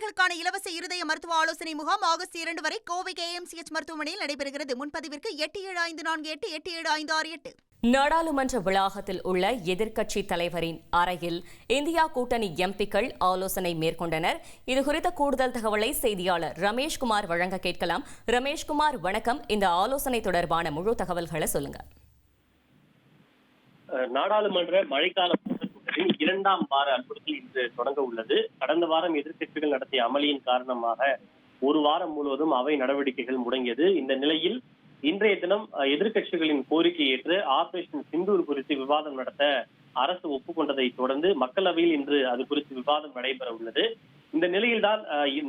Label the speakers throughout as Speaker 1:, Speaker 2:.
Speaker 1: குழந்தைகளுக்கான இலவச இருதய மருத்துவ ஆலோசனை முகாம் ஆகஸ்ட் 2 வரை கோவை KMCH மருத்துவமனையில் நடைபெறுகிறது. முன்பதிவிற்கு 8754887568.
Speaker 2: நாடாளுமன்ற வளாகத்தில் உள்ள எதிர்க்கட்சி தலைவரின் அறையில் இந்தியா கூட்டணி எம்பிக்கள் ஆலோசனை மேற்கொண்டனர். இதுகுறித்த கூடுதல் தகவலை செய்தியாளர் ரமேஷ்குமார் வழங்க கேட்கலாம். ரமேஷ்குமார், வணக்கம். இந்த ஆலோசனை தொடர்பான முழு தகவல்களை சொல்லுங்க.
Speaker 3: நாடாளுமன்ற மழைக்கால கூட்டத்தொடரின் 2ஆம் வார அலுவல்கள் இன்று தொடங்க உள்ளது. கடந்த வாரம் எதிர்க்கட்சிகள் நடத்திய அமளியின் காரணமாக ஒரு வாரம் முழுவதும் அவை நடவடிக்கைகள் முடங்கியது. இந்த நிலையில் இன்றைய தினம் எதிர்க்கட்சிகளின் கோரிக்கை ஏற்று ஆபரேஷன் சிந்தூர் குறித்து விவாதம் நடத்த அரசு ஒப்புக்கொண்டதை தொடர்ந்து மக்களவையில் இன்று அது குறித்து விவாதம் நடைபெற உள்ளது. இந்த நிலையில்தான்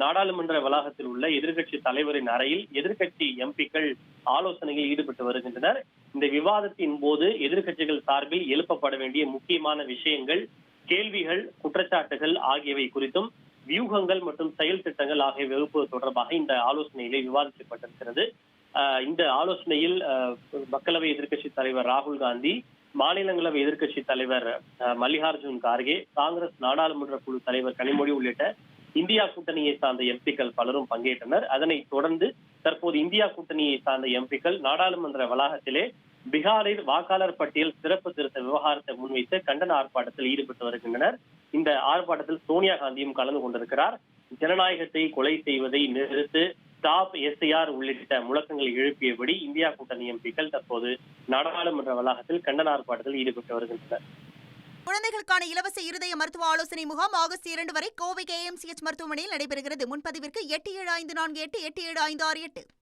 Speaker 3: நாடாளுமன்ற வளாகத்தில் உள்ள எதிர்க்கட்சி தலைவரின் அறையில் எதிர்க்கட்சி எம்பிக்கள் ஆலோசனையில் ஈடுபட்டு வருகின்றனர். இந்த விவாதத்தின் போது எதிர்க்கட்சிகள் சார்பில் எழுப்பப்பட வேண்டிய முக்கியமான விஷயங்கள், கேள்விகள், குற்றச்சாட்டுகள் ஆகியவை குறித்தும் வியூகங்கள் மற்றும் செயல் திட்டங்கள் ஆகியவை வகுப்பது தொடர்பாக இந்த ஆலோசனையிலே விவாதிக்கப்பட்டிருக்கிறது. இந்த ஆலோசனையில் மக்களவை எதிர்க்கட்சி தலைவர் ராகுல் காந்தி, மாநிலங்களவை எதிர்க்கட்சி தலைவர் மல்லிகார்ஜுன் கார்கே, காங்கிரஸ் நாடாளுமன்ற குழு தலைவர் கனிமொழி உள்ளிட்ட இந்தியா கூட்டணியை சார்ந்த எம்பிக்கள் பலரும் பங்கேற்றனர். அதனைத் தொடர்ந்து தற்போது இந்தியா கூட்டணியை சார்ந்த எம்பிக்கள் நாடாளுமன்ற வளாகத்திலே பீகாரில் வாக்காளர் பட்டியல் சிறப்பு திருத்த விவகாரத்தை முன்வைத்து கண்டன ஆர்ப்பாட்டத்தில் ஈடுபட்டு வருகின்றனர். இந்த ஆர்ப்பாட்டத்தில் சோனியா காந்தியும் கலந்து கொண்டிருக்கிறார். ஜனநாயகத்தை கொலை செய்வதை நிறுத்து, ஸ்டாப் SIR உள்ளிட்ட முழக்கங்களை எழுப்பியபடி இந்தியா கூட்டணி எம்பிக்கள் தற்போது நாடாளுமன்ற வளாகத்தில் கண்டன ஆர்ப்பாட்டத்தில் ஈடுபட்டு வருகின்றனர்.
Speaker 1: குழந்தைகளுக்கான இலவச இருதய மருத்துவ ஆலோசனை முகாம் ஆகஸ்ட் 2 வரை கோவை KMCH மருத்துவமனையில் நடைபெறுகிறது. முன்பதிவிற்கு 8754887568.